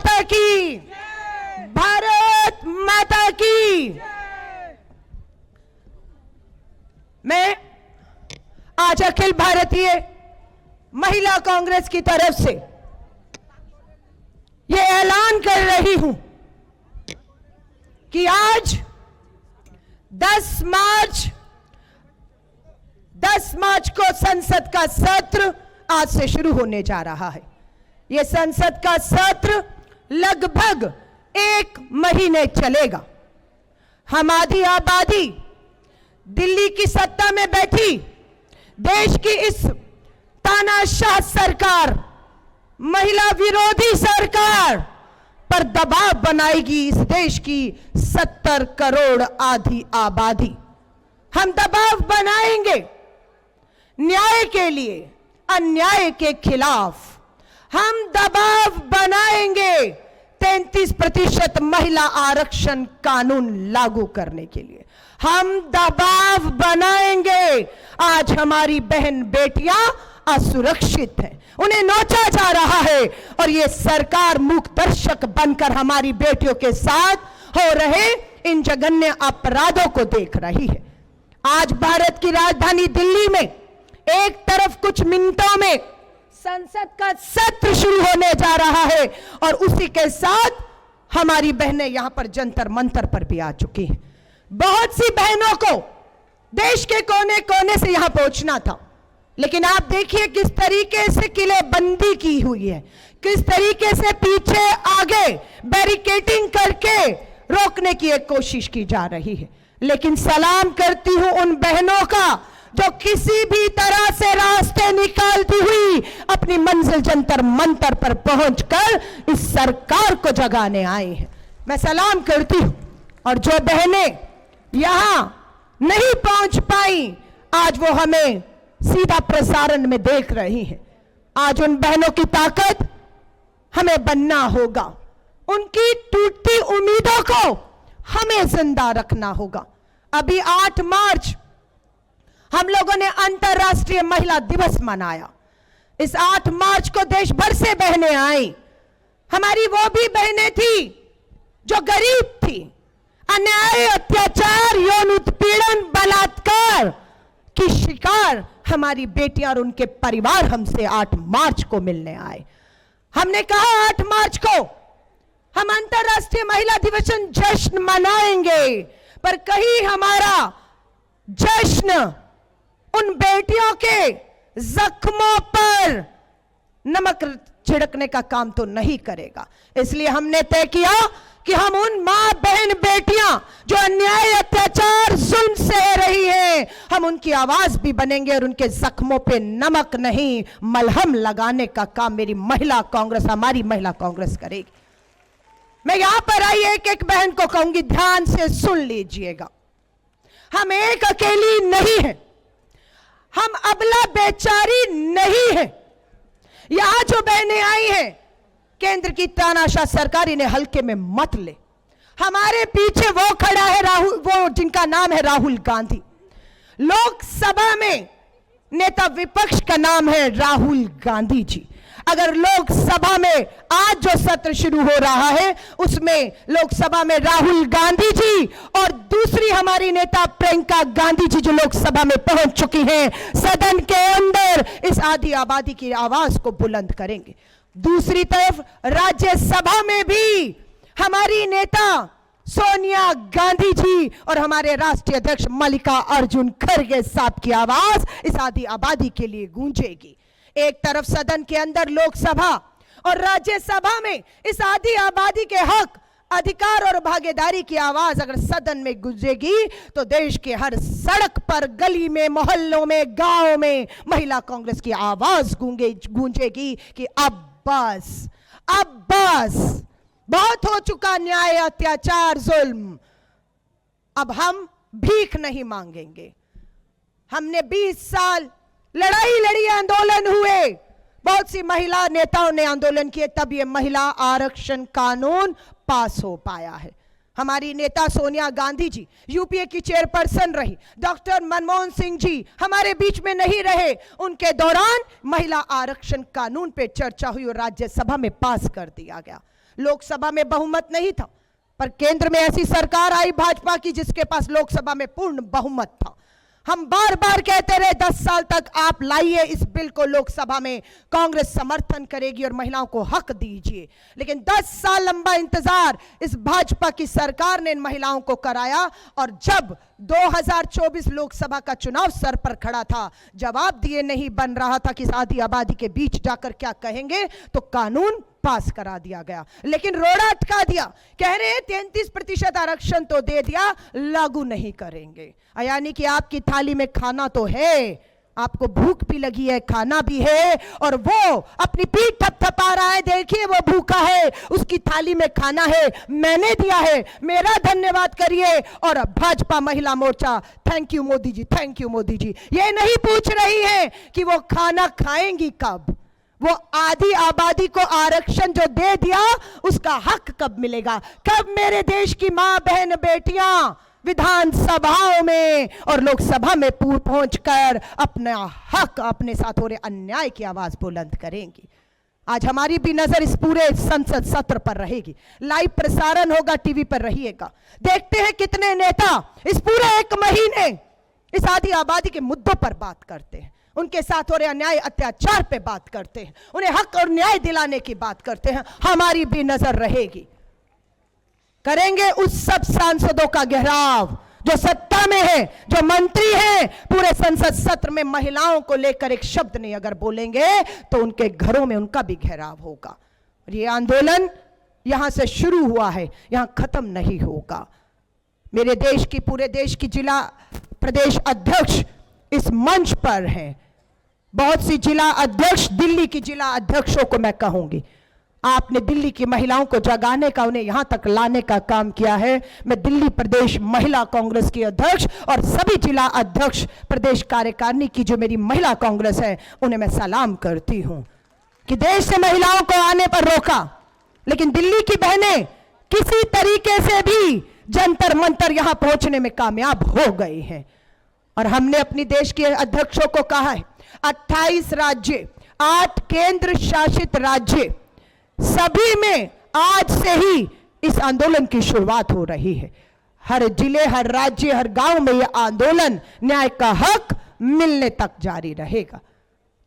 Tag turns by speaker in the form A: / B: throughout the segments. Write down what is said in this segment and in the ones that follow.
A: माता की, भारत माता की। मैं आज अखिल भारतीय महिला कांग्रेस की तरफ से यह ऐलान कर रही हूं कि आज 10 मार्च को संसद का सत्र आज से शुरू होने जा रहा है। यह संसद का सत्र लगभग 1 महीने चलेगा। हम आधी आबादी दिल्ली की सत्ता में बैठी देश की इस तानाशाह सरकार, महिला विरोधी सरकार पर दबाव बनाएगी इस देश की 70 करोड़ आधी आबादी। हम दबाव बनाएंगे न्याय के लिए, अन्याय के खिलाफ। हम दबाव बनाएंगे 33% महिला आरक्षण कानून लागू करने के लिए। हम दबाव बनाएंगे। आज हमारी बहन बेटियां असुरक्षित हैं, उन्हें नोचा जा रहा है और ये सरकार मूक दर्शक बनकर हमारी बेटियों के साथ हो रहे इन जघन्य अपराधों को देख रही है। आज भारत की राजधानी दिल्ली में एक तरफ कुछ मिनटों में संसद का सत्र शुरू होने जा रहा है और उसी के साथ हमारी बहनें यहां पर जंतर मंतर पर भी आ चुकी हैं। बहुत सी बहनों को देश के कोने कोने से यहां पहुंचना था, लेकिन आप देखिए किस तरीके से किलेबंदी की हुई है, किस तरीके से पीछे आगे बैरिकेडिंग करके रोकने की एक कोशिश की जा रही है। लेकिन सलाम करती हूं उन बहनों का जो किसी भी तरह से रास्ते निकालती हुई अपनी मंजिल जंतर मंतर पर पहुंचकर इस सरकार को जगाने आए हैं। मैं सलाम करती हूं। और जो बहनें यहां नहीं पहुंच पाई, आज वो हमें सीधा प्रसारण में देख रही हैं। आज उन बहनों की ताकत हमें बनना होगा। उनकी टूटती उम्मीदों को हमें जिंदा रखना होगा। अभी 8 मार्च हम लोगों ने अंतर्राष्ट्रीय महिला दिवस मनाया। इस 8 मार्च को देश भर से बहनें आई। हमारी वो भी बहनें थी जो गरीब थी, अन्याय, अत्याचार, यौन उत्पीड़न, बलात्कार की शिकार हमारी बेटियां और उनके परिवार हमसे 8 मार्च को मिलने आए। हमने कहा 8 मार्च को हम अंतर्राष्ट्रीय महिला दिवस जश्न मनाएंगे, पर कहीं हमारा जश्न उन बेटियों के जख्मों पर नमक छिड़कने का काम तो नहीं करेगा। इसलिए हमने तय किया कि हम उन मां बहन बेटियां जो अन्याय, अत्याचार, जुल्म सह रही हैं, हम उनकी आवाज भी बनेंगे और उनके जख्मों पे नमक नहीं मलहम लगाने का काम मेरी महिला कांग्रेस, हमारी महिला कांग्रेस करेगी। मैं यहां पर आई एक एक बहन को कहूंगी, ध्यान से सुन लीजिएगा। हम एक अकेली नहीं है, हम अबला बेचारी नहीं है। यहां जो बहनें आई हैं, केंद्र की तानाशाह सरकार इन्हें हल्के में मत ले। हमारे पीछे वो खड़ा है राहुल, वो जिनका नाम है राहुल गांधी। लोकसभा में नेता विपक्ष का नाम है राहुल गांधी जी। अगर लोकसभा में आज जो सत्र शुरू हो रहा है उसमें लोकसभा में राहुल गांधी जी और दूसरी हमारी नेता प्रियंका गांधी जी जो लोकसभा में पहुंच चुकी हैं, सदन के अंदर इस आधी आबादी की आवाज को बुलंद करेंगे। दूसरी तरफ राज्यसभा में भी हमारी नेता सोनिया गांधी जी और हमारे राष्ट्रीय अध्यक्ष मल्लिकार्जुन खड़गे साहब की आवाज इस आधी आबादी के लिए गूंजेगी। एक तरफ सदन के अंदर लोकसभा और राज्यसभा में इस आधी आबादी के हक, अधिकार और भागीदारी की आवाज अगर सदन में गूंजेगी तो देश के हर सड़क पर, गली में, मोहल्लों में, गांव में महिला कांग्रेस की आवाज गूंजेगी कि अब बस बहुत हो चुका न्याय, अत्याचार, जुल्म। अब हम भीख नहीं मांगेंगे। हमने 20 साल लड़ाई लड़ी, आंदोलन हुए, बहुत सी महिला नेताओं ने आंदोलन किए, तब ये महिला आरक्षण कानून पास हो पाया है। हमारी नेता सोनिया गांधी जी यूपीए की चेयरपर्सन रही, डॉक्टर मनमोहन सिंह जी हमारे बीच में नहीं रहे, उनके दौरान महिला आरक्षण कानून पे चर्चा हुई और राज्यसभा में पास कर दिया गया। लोकसभा में बहुमत नहीं था, पर केंद्र में ऐसी सरकार आई भाजपा की जिसके पास लोकसभा में पूर्ण बहुमत था। हम बार बार कहते रहे 10 साल तक आप लाइए इस बिल को लोकसभा में, कांग्रेस समर्थन करेगी और महिलाओं को हक दीजिए। लेकिन 10 साल लंबा इंतजार इस भाजपा की सरकार ने इन महिलाओं को कराया, और जब 2024 लोकसभा का चुनाव सर पर खड़ा था, जवाब दिए नहीं बन रहा था कि आधी आबादी के बीच जाकर क्या कहेंगे, तो कानून पास करा दिया गया। लेकिन रोड़ा अटका दिया, कह रहे 33% आरक्षण तो दे दिया, लागू नहीं करेंगे। यानी कि आपकी थाली में खाना तो है, आपको भूख भी लगी है, खाना भी है, और वो अपनी पीठ थपथपा रहा है, देखिए वो भूखा है, उसकी थाली में खाना है, मैंने दिया है, मेरा धन्यवाद करिए। और Bhajpa Mahila Morcha thank you Modi ji, thank you Modi ji, ये नहीं पूछ रही है कि वो खाना खाएंगी कब, वो आधी आबादी को आरक्षण जो दे दिया उसका हक कब मिलेगा, कब मेरे देश की मां बहन बेटियां विधानसभाओं में और लोकसभा में पहुंचकर अपना हक, अपने साथ हो रहे अन्याय की आवाज बुलंद करेंगी। आज हमारी भी नजर इस पूरे संसद सत्र पर रहेगी, लाइव प्रसारण होगा, टीवी पर रहिएगा। देखते हैं कितने नेता इस पूरे 1 महीने इस आधी आबादी के मुद्दों पर बात करते हैं, उनके साथ हो रहे अन्याय अत्याचार पे बात करते हैं, उन्हें हक और न्याय दिलाने की बात करते हैं। हमारी भी नजर रहेगी, करेंगे उस सब सांसदों का घेराव जो सत्ता में है, जो मंत्री हैं, पूरे संसद सत्र में महिलाओं को लेकर एक शब्द नहीं अगर बोलेंगे तो उनके घरों में उनका भी घेराव होगा। और ये आंदोलन यहां से शुरू हुआ है, यहां खत्म नहीं होगा। मेरे देश की, पूरे देश की जिला प्रदेश अध्यक्ष इस मंच पर हैं, बहुत सी जिला अध्यक्ष, दिल्ली की जिला अध्यक्षों को मैं कहूंगी, आपने दिल्ली की महिलाओं को जगाने का, उन्हें यहां तक लाने का काम किया है। मैं दिल्ली प्रदेश महिला कांग्रेस की अध्यक्ष और सभी जिला अध्यक्ष, प्रदेश कार्यकारिणी की जो मेरी महिला कांग्रेस है, उन्हें मैं सलाम करती हूं कि देश से महिलाओं को आने पर रोका, लेकिन दिल्ली की बहनें किसी तरीके से भी जंतर मंतर यहां पहुंचने में कामयाब हो गई हैं। और हमने अपनी देश के अध्यक्षों को कहा है 28 राज्य, 8 केंद्र शासित राज्य, सभी में आज से ही इस आंदोलन की शुरुआत हो रही है। हर जिले, हर राज्य, हर गांव में यह आंदोलन न्याय का हक मिलने तक जारी रहेगा।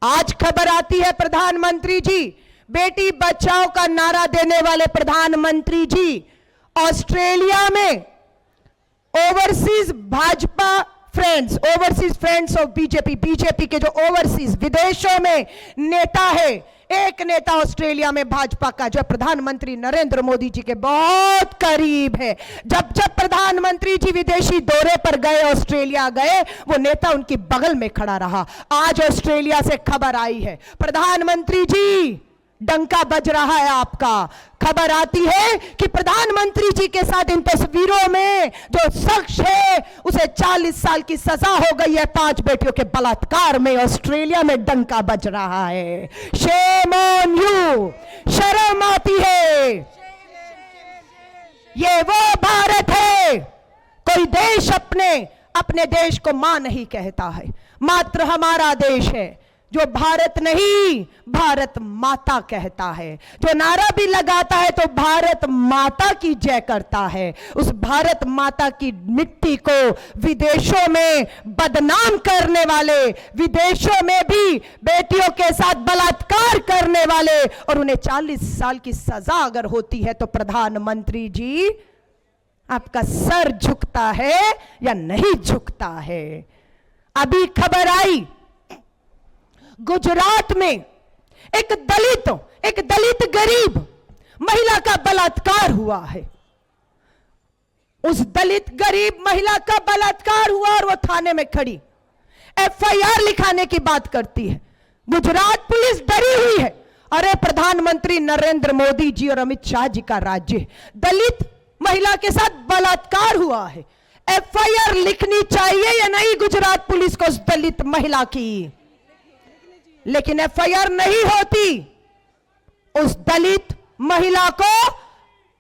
A: आज खबर आती है प्रधानमंत्री जी, बेटी बचाओ का नारा देने वाले प्रधानमंत्री जी ऑस्ट्रेलिया में overseas Bhajpa friends, overseas friends of BJP, BJP के जो ओवरसीज विदेशों में नेता है, एक नेता ऑस्ट्रेलिया में भाजपा का जो प्रधानमंत्री नरेंद्र मोदी जी के बहुत करीब है, जब जब प्रधानमंत्री जी विदेशी दौरे पर गए, ऑस्ट्रेलिया गए, वो नेता उनकी बगल में खड़ा रहा। आज ऑस्ट्रेलिया से खबर आई है, प्रधानमंत्री जी डंका बज रहा है आपका। खबर आती है कि प्रधानमंत्री जी के साथ इन तस्वीरों में जो शख्स है उसे 40 साल की सजा हो गई है 5 बेटियों के बलात्कार में। ऑस्ट्रेलिया में डंका बज रहा है। शेम ऑन यू, शर्म आती है। ये वो भारत है, कोई देश अपने देश को मां नहीं कहता है, मात्र हमारा देश है जो भारत नहीं भारत माता कहता है, जो नारा भी लगाता है तो भारत माता की जय करता है। उस भारत माता की मिट्टी को विदेशों में बदनाम करने वाले, विदेशों में भी बेटियों के साथ बलात्कार करने वाले, और उन्हें 40 साल की सजा अगर होती है तो प्रधानमंत्री जी आपका सर झुकता है या नहीं झुकता है? अभी खबर आई गुजरात में एक दलित गरीब महिला का बलात्कार हुआ है। उस दलित गरीब महिला का बलात्कार हुआ और वो थाने में खड़ी FIR लिखाने की बात करती है। गुजरात पुलिस डरी हुई है। अरे प्रधानमंत्री नरेंद्र मोदी जी और अमित शाह जी का राज्य, दलित महिला के साथ बलात्कार हुआ है, FIR लिखनी चाहिए या नहीं गुजरात पुलिस को उस दलित महिला की? लेकिन FIR नहीं होती। उस दलित महिला को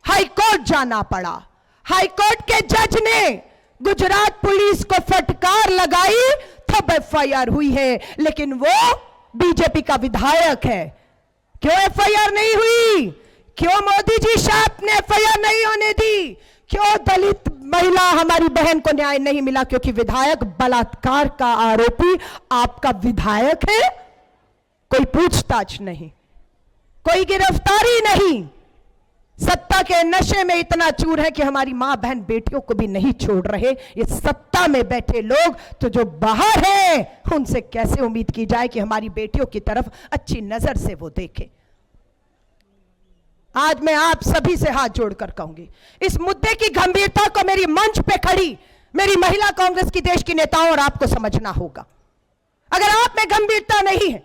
A: हाईकोर्ट जाना पड़ा। हाईकोर्ट के जज ने गुजरात पुलिस को फटकार लगाई, तब FIR हुई है। लेकिन वो बीजेपी का विधायक है। क्यों FIR नहीं हुई? क्यों मोदी जी साहब ने एफआईआर नहीं होने दी? क्यों दलित महिला हमारी बहन को न्याय नहीं मिला? क्योंकि विधायक बलात्कार का आरोपी आपका विधायक है। कोई पूछताछ नहीं, कोई गिरफ्तारी नहीं। सत्ता के नशे में इतना चूर है कि हमारी मां बहन बेटियों को भी नहीं छोड़ रहे। ये सत्ता में बैठे लोग, तो जो बाहर हैं उनसे कैसे उम्मीद की जाए कि हमारी बेटियों की तरफ अच्छी नजर से वो देखें। आज मैं आप सभी से हाथ जोड़कर कहूंगी, इस मुद्दे की गंभीरता को मेरी मंच पे खड़ी मेरी महिला कांग्रेस की देश की नेताओं और आपको समझना होगा। अगर आप में गंभीरता नहीं है,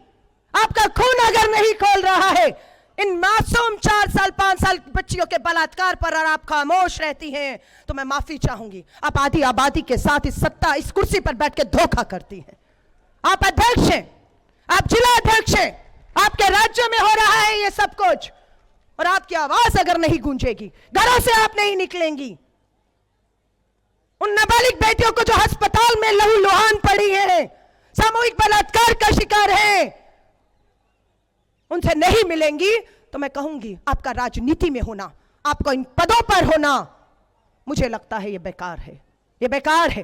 A: आपका खून अगर नहीं खोल रहा है इन मासूम 4 साल 5 साल बच्चियों के बलात्कार पर, और आप खामोश रहती हैं, तो मैं माफी चाहूंगी। आप आधी आबादी के साथ इस सत्ता, इस कुर्सी पर बैठ के धोखा करती हैं। आप अध्यक्ष हैं, आप जिला अध्यक्ष हैं, आपके राज्य में हो रहा है ये सब कुछ, और आपकी आवाज अगर नहीं गूंजेगी, घरों से आप नहीं निकलेंगी। उन नाबालिग बेटियों को जो अस्पताल में लहूलुहान पड़ी है, सामूहिक बलात्कार का शिकार है, उनसे नहीं मिलेंगी, तो मैं कहूंगी आपका राजनीति में होना, आपको इन पदों पर होना, मुझे लगता है ये बेकार है। ये बेकार है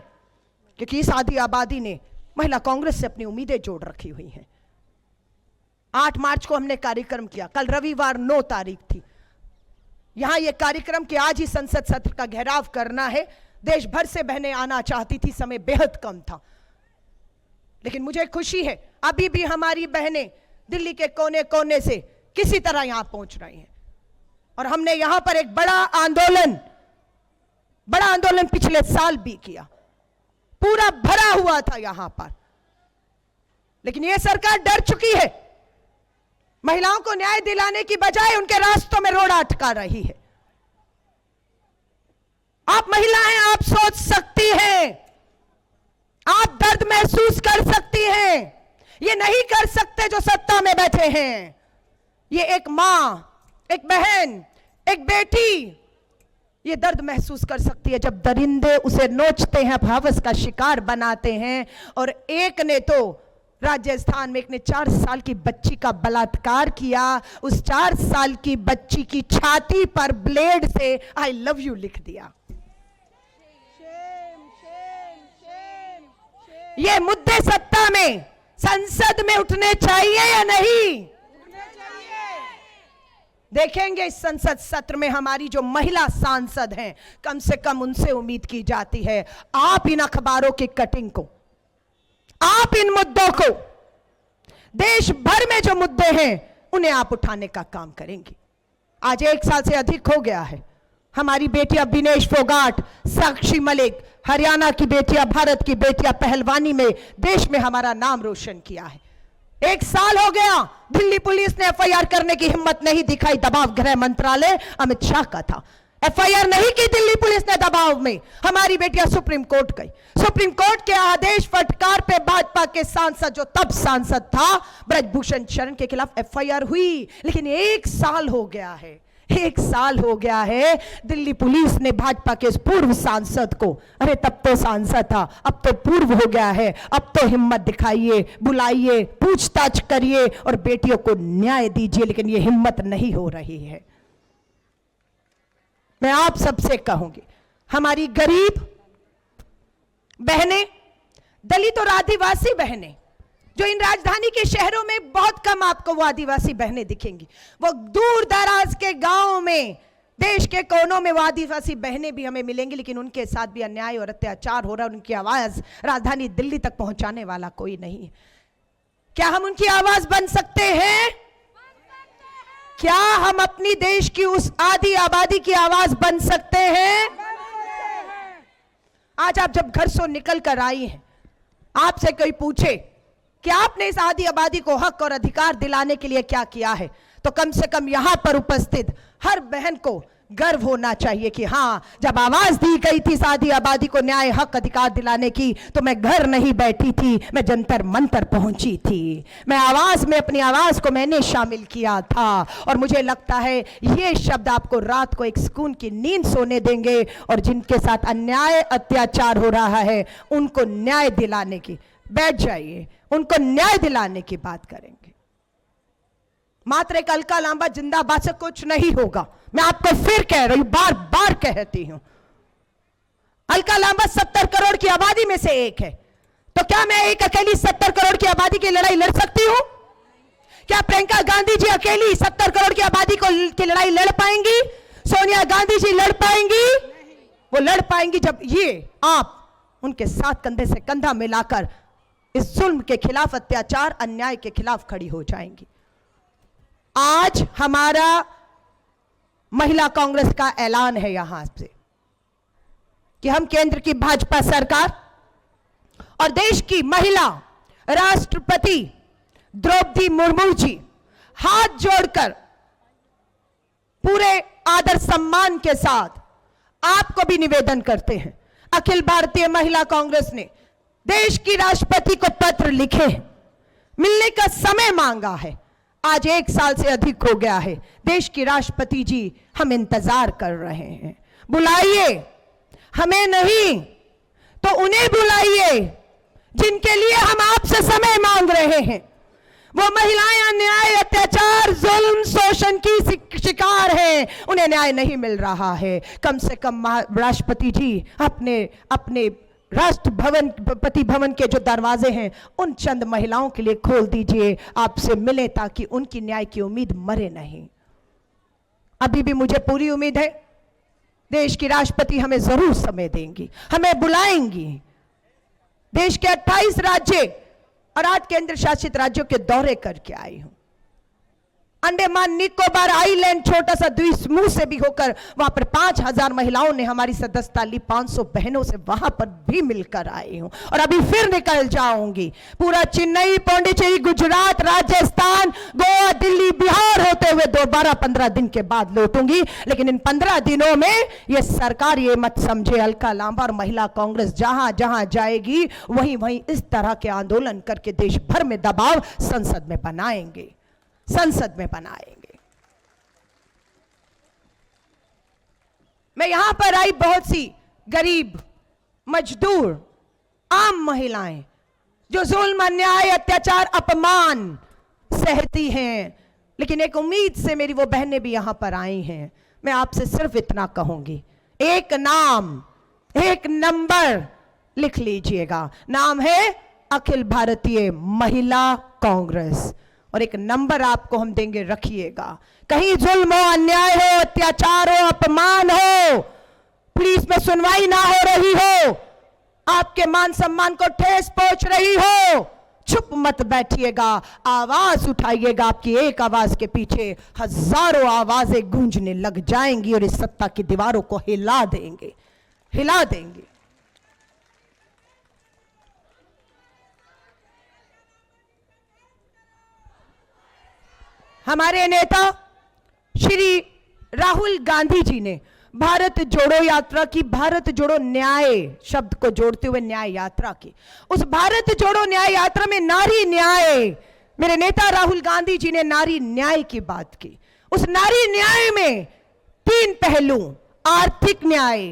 A: क्योंकि इस आधी आबादी ने महिला कांग्रेस से अपनी उम्मीदें जोड़ रखी हुई हैं। 8 मार्च को हमने कार्यक्रम किया, कल रविवार 9 तारीख थी। यहां यह कार्यक्रम कि आज ही संसद सत्र का घेराव करना है। देश भर से बहनें आना चाहती थी, समय बेहद कम था, लेकिन मुझे खुशी है अभी भी हमारी बहनें दिल्ली के कोने कोने से किसी तरह यहां पहुंच रही हैं। और हमने यहां पर एक बड़ा आंदोलन पिछले साल भी किया, पूरा भरा हुआ था यहां पर, लेकिन यह सरकार डर चुकी है। महिलाओं को न्याय दिलाने की बजाय उनके रास्तों में रोड़ा अटका रही है। आप महिला हैं, आप सोच सकती हैं, आप दर्द महसूस कर सकती हैं। ये नहीं कर सकते जो सत्ता में बैठे हैं। ये एक मां, एक बहन, एक बेटी ये दर्द महसूस कर सकती है जब दरिंदे उसे नोचते हैं, हवस का शिकार बनाते हैं। और एक ने तो राजस्थान में एक ने 4 साल की बच्ची का बलात्कार किया, उस 4 साल की बच्ची की छाती पर ब्लेड से आई लव यू लिख दिया। ये मुद्दे सत्ता में, संसद में उठने चाहिए या नहीं? उठने चाहिए। देखेंगे इस संसद सत्र में हमारी जो महिला सांसद हैं, कम से कम उनसे उम्मीद की जाती है आप इन अखबारों की कटिंग को, आप इन मुद्दों को, देश भर में जो मुद्दे हैं उन्हें आप उठाने का काम करेंगे। आज 1 साल से अधिक हो गया है, हमारी बेटियां विनेश फोगाट, साक्षी मलिक, हरियाणा की बेटियां, भारत की बेटियां पहलवानी में देश में हमारा नाम रोशन किया है। 1 साल हो गया, दिल्ली पुलिस ने एफआईआर करने की हिम्मत नहीं दिखाई। दबाव गृह मंत्रालय अमित शाह का था, एफआईआर नहीं की दिल्ली पुलिस ने। दबाव में हमारी बेटियां सुप्रीम कोर्ट गई, सुप्रीम कोर्ट के आदेश फटकार पे भाजपा के सांसद, जो तब सांसद था ब्रजभूषण शरण के खिलाफ एफआईआर हुई। लेकिन 1 साल हो गया है, 1 साल हो गया है, दिल्ली पुलिस ने भाजपा के पूर्व सांसद को, अरे तब तो सांसद था, अब तो पूर्व हो गया है, अब तो हिम्मत दिखाइए, बुलाइए, पूछताछ करिए और बेटियों को न्याय दीजिए। लेकिन ये हिम्मत नहीं हो रही है। मैं आप सबसे कहूंगी, हमारी गरीब बहनें, दलित और आदिवासी बहनें, जो इन राजधानी के शहरों में बहुत कम आपको वो आदिवासी बहनें दिखेंगी, वो दूर दराज के गांवों में, देश के कोनों में वो आदिवासी बहनें भी हमें मिलेंगी, लेकिन उनके साथ भी अन्याय और अत्याचार हो रहा है। उनकी आवाज राजधानी दिल्ली तक पहुंचाने वाला कोई नहीं है। क्या हम उनकी आवाज बन सकते हैं? क्या हम अपनी देश की उस आधी आबादी की आवाज बन सकते हैं? आज आप जब घर से निकल कर आई हैं, आपसे कोई पूछे कि आपने इस आधी आबादी को हक और अधिकार दिलाने के लिए क्या किया है, तो कम से कम यहां पर उपस्थित हर बहन को गर्व होना चाहिए कि हां, जब आवाज दी गई थी इस आधी आबादी को न्याय, हक, अधिकार दिलाने की, तो मैं घर नहीं बैठी थी, मैं जंतर मंतर पहुंची थी। मैं आवाज में, अपनी आवाज को मैंने शामिल किया था। और मुझे लगता है ये शब्द आपको रात को एक सुकून की नींद सोने देंगे, और जिनके साथ अन्याय अत्याचार हो रहा है उनको न्याय दिलाने की, बैठ जाइए, उनको न्याय दिलाने की बात करेंगे। मात्र एक अलका लांबा जिंदाबाद से कुछ नहीं होगा। मैं आपको फिर कह रही हूं, बार बार कहती हूं, अलका लांबा 70 करोड़ की आबादी में से एक है। तो क्या मैं एक अकेली 70 करोड़ की आबादी की लड़ाई लड़ सकती हूं? क्या प्रियंका गांधी जी अकेली 70 करोड़ की आबादी की लड़ाई लड़ पाएंगी? सोनिया गांधी जी लड़ पाएंगी? वो लड़ पाएंगी जब ये आप उनके साथ कंधे से कंधा मिलाकर इस जुल्म के खिलाफ, अत्याचार अन्याय के खिलाफ खड़ी हो जाएंगी। आज हमारा महिला कांग्रेस का ऐलान है यहां से कि हम केंद्र की भाजपा सरकार और देश की महिला राष्ट्रपति द्रौपदी मुर्मू जी हाथ जोड़कर पूरे आदर सम्मान के साथ आपको भी निवेदन करते हैं। अखिल भारतीय महिला कांग्रेस ने देश की राष्ट्रपति को पत्र लिखे हैं, मिलने का समय मांगा है। आज 1 साल से अधिक हो गया है। देश की राष्ट्रपति जी हम इंतजार कर रहे हैं। बुलाइए, हमें नहीं तो उन्हें बुलाइए जिनके लिए हम आपसे समय मांग रहे हैं। वो महिलाएं अन्याय, अत्याचार, जुल्म, शोषण की शिकार हैं, उन्हें न्याय नहीं मिल रहा है। कम से कम राष्ट्रपति जी अपने राष्ट्रपति भवन के जो दरवाजे हैं उन चंद महिलाओं के लिए खोल दीजिए, आपसे मिले ताकि उनकी न्याय की उम्मीद मरे नहीं। अभी भी मुझे पूरी उम्मीद है देश की राष्ट्रपति हमें जरूर समय देंगी, हमें बुलाएंगी। देश के 28 राज्य और 8 केंद्र शासित राज्यों के दौरे करके आई हूं। अंडमान निकोबार आइलैंड, छोटा सा द्वीप समूह से भी होकर वहां पर 5000 महिलाओं ने हमारी सदस्यता ली। 500 बहनों से वहां पर भी मिलकर आई हूं और अभी फिर निकल जाऊंगी। पूरा चेन्नई, पौंडीचेरी, गुजरात, राजस्थान, गोवा, दिल्ली, बिहार होते हुए दोबारा 15 दिन के बाद लौटूंगी। लेकिन इन 15 दिनों में यह सरकार ये मत समझे, अलका लांबा और महिला कांग्रेस जहां जहां जाएगी वहीं वहीं इस तरह के आंदोलन करके देश भर में दबाव संसद में बनाएंगे, संसद में बनाएंगे। मैं यहां पर आई, बहुत सी गरीब, मजदूर, आम महिलाएं जो जुल्म, अन्याय, अत्याचार, अपमान सहती हैं, लेकिन एक उम्मीद से मेरी वो बहनें भी यहां पर आई हैं। मैं आपसे सिर्फ इतना कहूंगी, एक नाम, एक नंबर लिख लीजिएगा। नाम है अखिल भारतीय महिला कांग्रेस और एक नंबर आपको हम देंगे, रखिएगा। कहीं जुल्म हो, अन्याय हो, अत्याचार हो, अपमान हो, पुलिस में सुनवाई ना हो रही हो, आपके मान सम्मान को ठेस पहुंच रही हो, चुप मत बैठिएगा, आवाज उठाइएगा। आपकी एक आवाज के पीछे हजारों आवाजें गूंजने लग जाएंगी और इस सत्ता की दीवारों को हिला देंगे, हिला देंगे। हमारे नेता श्री राहुल गांधी जी ने भारत जोड़ो यात्रा की, भारत जोड़ो न्याय शब्द को जोड़ते हुए न्याय यात्रा की। उस भारत जोड़ो न्याय यात्रा में नारी न्याय, मेरे नेता राहुल गांधी जी ने नारी न्याय की बात की। उस नारी न्याय में 3 पहलू, आर्थिक न्याय,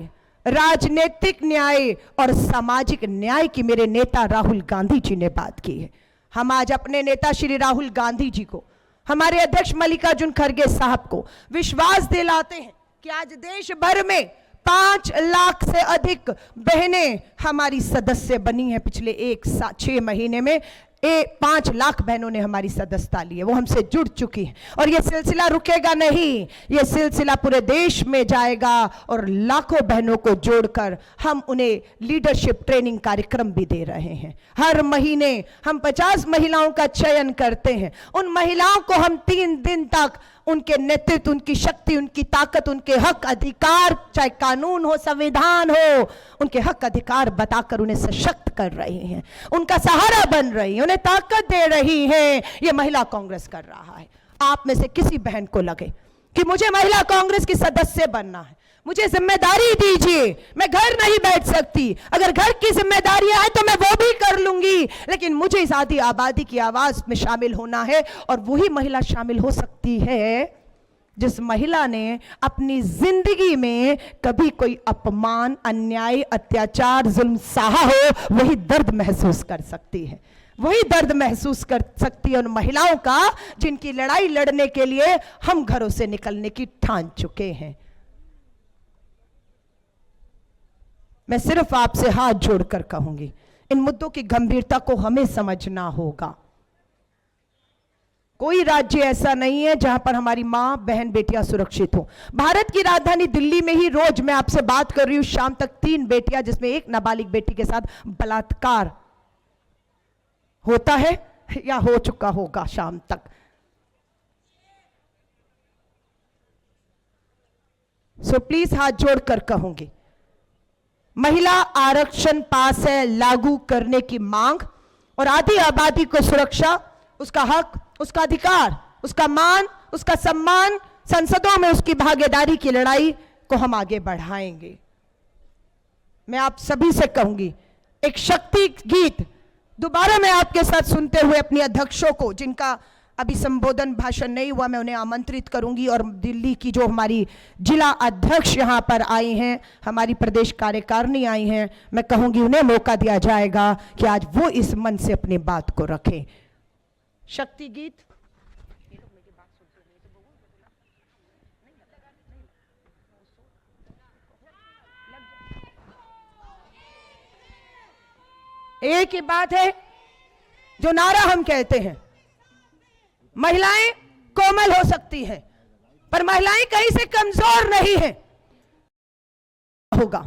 A: राजनीतिक न्याय और सामाजिक न्याय की मेरे नेता राहुल गांधी जी ने बात की है। हम आज अपने नेता श्री राहुल गांधी जी को, हमारे अध्यक्ष मल्लिकार्जुन खड़गे साहब को विश्वास दिलाते हैं कि आज देश भर में 5 लाख से अधिक बहनें हमारी सदस्य बनी हैं। पिछले 6 महीने में 5 लाख बहनों ने हमारी सदस्यता ली है, वो हमसे जुड़ चुकी हैं और ये सिलसिला रुकेगा नहीं, ये सिलसिला पूरे देश में जाएगा और लाखों बहनों को जोड़कर हम उन्हें लीडरशिप ट्रेनिंग कार्यक्रम भी दे रहे हैं। हर महीने हम 50 महिलाओं का चयन करते हैं। उन महिलाओं को हम 3 दिन तक उनके नेतृत्व, उनकी शक्ति, उनकी ताकत, उनके हक अधिकार, चाहे कानून हो, संविधान हो, उनके हक अधिकार बताकर उन्हें सशक्त कर रही हैं, उनका सहारा बन रही है, उन्हें ताकत दे रही है। ये महिला कांग्रेस कर रहा है। आप में से किसी बहन को लगे कि मुझे महिला कांग्रेस की सदस्य बनना है, मुझे जिम्मेदारी दीजिए, मैं घर नहीं बैठ सकती, अगर घर की जिम्मेदारियां हैं तो मैं वो भी कर लूंगी, लेकिन मुझे इस आधी आबादी की आवाज में शामिल होना है। और वही महिला शामिल हो सकती है जिस महिला ने अपनी जिंदगी में कभी कोई अपमान, अन्याय, अत्याचार, जुल्म सहा हो, वही दर्द महसूस कर सकती है। वही दर्द महसूस कर सकती है उन महिलाओं का जिनकी लड़ाई लड़ने के लिए हम घरों से निकलने की ठान चुके हैं। मैं सिर्फ आपसे हाथ जोड़कर कहूंगी, इन मुद्दों की गंभीरता को हमें समझना होगा। कोई राज्य ऐसा नहीं है जहां पर हमारी मां बहन बेटियां सुरक्षित हो। भारत की राजधानी दिल्ली में ही रोज मैं आपसे बात कर रही हूं, शाम तक 3 बेटियां जिसमें एक नाबालिग बेटी के साथ बलात्कार होता है या हो चुका होगा शाम तक। सो प्लीज हाथ जोड़कर कहूंगी, महिला आरक्षण पास है, लागू करने की मांग और आधी आबादी को सुरक्षा, उसका हक, उसका अधिकार, उसका मान, उसका सम्मान, संसदों में उसकी भागीदारी की लड़ाई को हम आगे बढ़ाएंगे। मैं आप सभी से कहूंगी, एक शक्ति गीत दोबारा मैं आपके साथ सुनते हुए अपनी अध्यक्षों को, जिनका अभी संबोधन भाषण नहीं हुआ, मैं उन्हें आमंत्रित करूंगी। और दिल्ली की जो हमारी जिला अध्यक्ष यहां पर आई हैं, हमारी प्रदेश कार्यकारिणी आई हैं, मैं कहूंगी उन्हें मौका दिया जाएगा कि आज वो इस मन से अपनी बात को रखें। शक्ति गीत। एक ही बात है जो नारा हम कहते हैं, महिलाएं कोमल हो सकती हैं पर महिलाएं कहीं से कमजोर नहीं है होगा।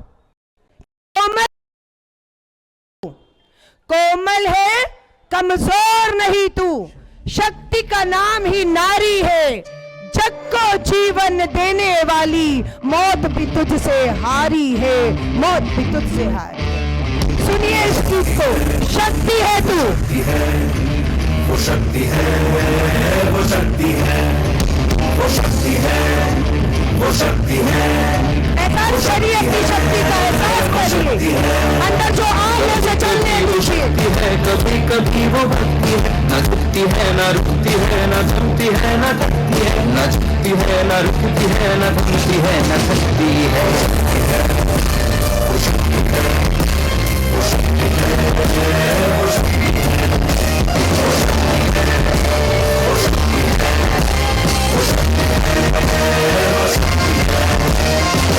A: कोमल है, कमजोर नहीं तू, शक्ति का नाम ही नारी है, जग को जीवन देने वाली, मौत भी तुझसे हारी है, मौत भी तुझसे हारी है। सुनिए इस गीत को, शक्ति है तू,
B: वो शक्ति है, वो शक्ति है, वो शक्ति है, वो शक्ति है।
A: एहसास करिए अपनी शक्ति का, एहसास करिए अंदर जो आग है उसे चलने दीजिए।
B: कभी कभी वो भक्ति है, न झुकती है न रुकती है, न थमती है न थकती है, न झुकती है न रुकती है, न थमती है न थकती है। वो शक्ति है,